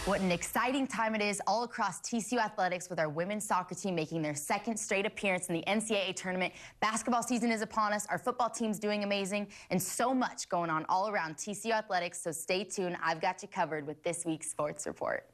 What an exciting time it is all across TCU athletics with our women's soccer team making their second straight appearance in the NCAA tournament. Basketball season is upon us. Our football team's doing amazing and so much going on all around TCU athletics. So stay tuned. I've got you covered with this week's sports report.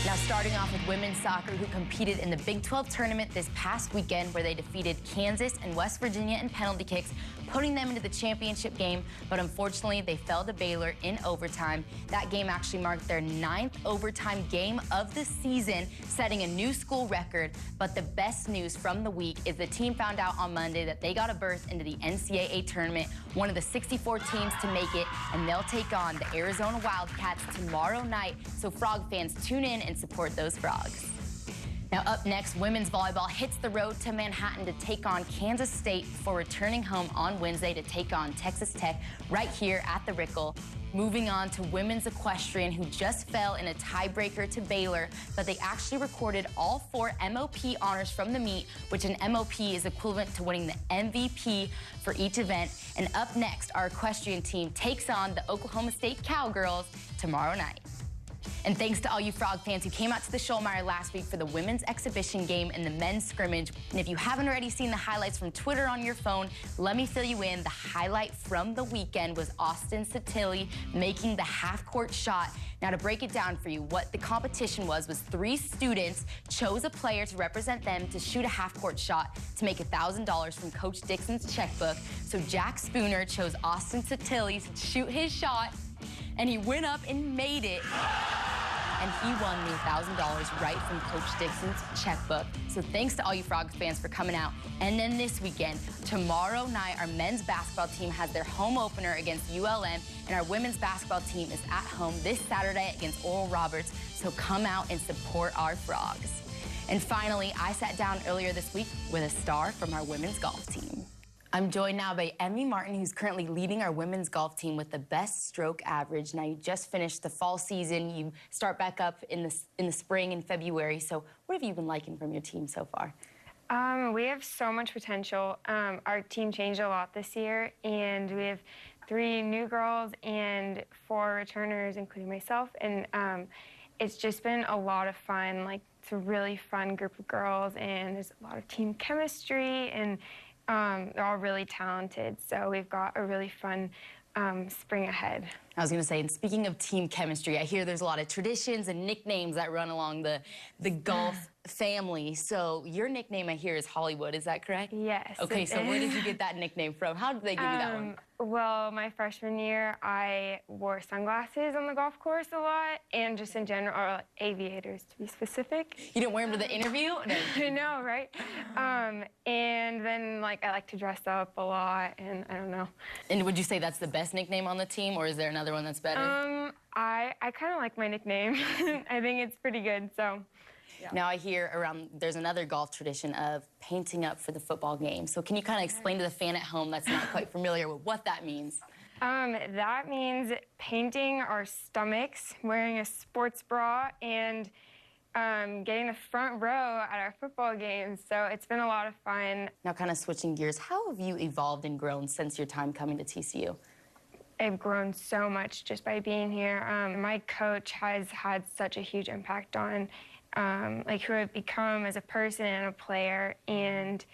Now, starting off with women's soccer, who competed in the Big 12 tournament this past weekend, where they defeated Kansas and West Virginia in penalty kicks, putting them into the championship game. But unfortunately, they fell to Baylor in overtime. That game actually marked their 9th overtime game of the season, setting a new school record. But the best news from the week is the team found out on Monday that they got a berth into the NCAA tournament, one of the 64 teams to make it, and they'll take on the Arizona Wildcats tomorrow night. So Frog fans, tune in and support those Frogs. Now up next, women's volleyball hits the road to Manhattan to take on Kansas State before returning home on Wednesday to take on Texas Tech right here at the Rickle. Moving on to women's equestrian, who just fell in a tiebreaker to Baylor, but they actually recorded all 4 MOP honors from the meet, which an MOP is equivalent to winning the MVP for each event. And up next, our equestrian team takes on the Oklahoma State Cowgirls tomorrow night. And thanks to all you Frog fans who came out to the Schollmeyer last week for the women's exhibition game and the men's scrimmage. And if you haven't already seen the highlights from Twitter on your phone, let me fill you in. The highlight from the weekend was Austin Satilli making the half-court shot. Now, to break it down for you, what the competition was 3 students chose a player to represent them to shoot a half-court shot to make $1,000 from Coach Dixon's checkbook. So Jack Spooner chose Austin Satilli to shoot his shot, and he went up and made it. And he won the $1,000 right from Coach Dixon's checkbook. So thanks to all you Frog fans for coming out. And then this weekend, tomorrow night, our men's basketball team has their home opener against ULM, and our women's basketball team is at home this Saturday against Oral Roberts. So come out and support our Frogs. And finally, I sat down earlier this week with a star from our women's golf team. I'm joined now by Emmy Martin, who's currently leading our women's golf team with the best stroke average. Now, you just finished the fall season. You start back up in the spring and February. So what have you been liking from your team so far? We have so much potential. Our team changed a lot this year, and we have 3 new girls and 4 returners, including myself. And it's just been a lot of fun. Like, it's a really fun group of girls, and there's a lot of team chemistry, and they're all really talented, so we've got a really fun spring ahead. I was going to say, and speaking of team chemistry, I hear there's a lot of traditions and nicknames that run along the golf family. So your nickname, I hear, is Hollywood. Is that correct? Yes. Okay, so where did you get that nickname from? How did they give you that one? Well, my freshman year, I wore sunglasses on the golf course a lot, and just in general, or aviators, to be specific. You didn't wear them to the interview? No. I know, right? And then, like, I like to dress up a lot, and I don't know. And would you say that's the best nickname on the team, or is there another one that's better? I kind of like my nickname. I think it's pretty good, so. Yeah. Now I hear there's another golf tradition of painting up for the football game. So can you kind of explain to the fan at home that's not quite familiar with what that means? That means painting our stomachs, wearing a sports bra, and getting the front row at our football games. So it's been a lot of fun. Now, kind of switching gears, how have you evolved and grown since your time coming to TCU? I've grown so much just by being here. My coach has had such a huge impact on like who I've become as a person and a player, and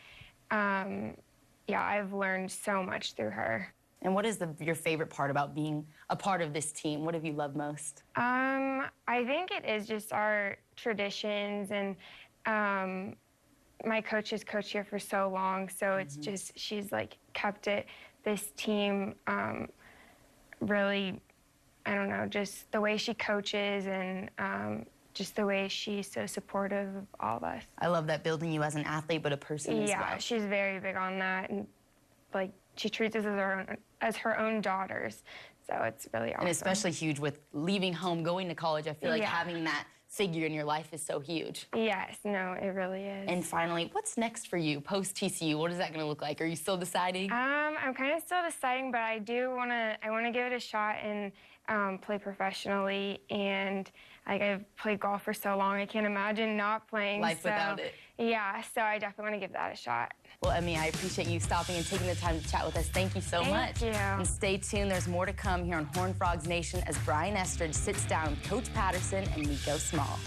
yeah, I've learned so much through her. And what is your favorite part about being a part of this team? What have you loved most? I think it is just our traditions, and my coach has coached here for so long, so it's just, she's like kept this team really, I don't know, just the way she coaches, and just the way she's so supportive of all of us. I love that, building you as an athlete, but a person as well. Yeah, she's very big on that, and like she treats us as her own daughters. So it's really awesome. And especially huge with leaving home, going to college. I feel like having that figure in your life is so huge. Yes, no, it really is. And finally, what's next for you post TCU? What is that going to look like? Are you still deciding? I'm kind of still deciding, but I want to give it a shot and play professionally, and I've played golf for so long, I can't imagine not playing. Life without it. Yeah, so I definitely want to give that a shot. Well, Emmy, I appreciate you stopping and taking the time to chat with us. Thank you so much. Thank you. And stay tuned. There's more to come here on Horned Frogs Nation as Brian Estridge sits down with Coach Patterson and Nico Small.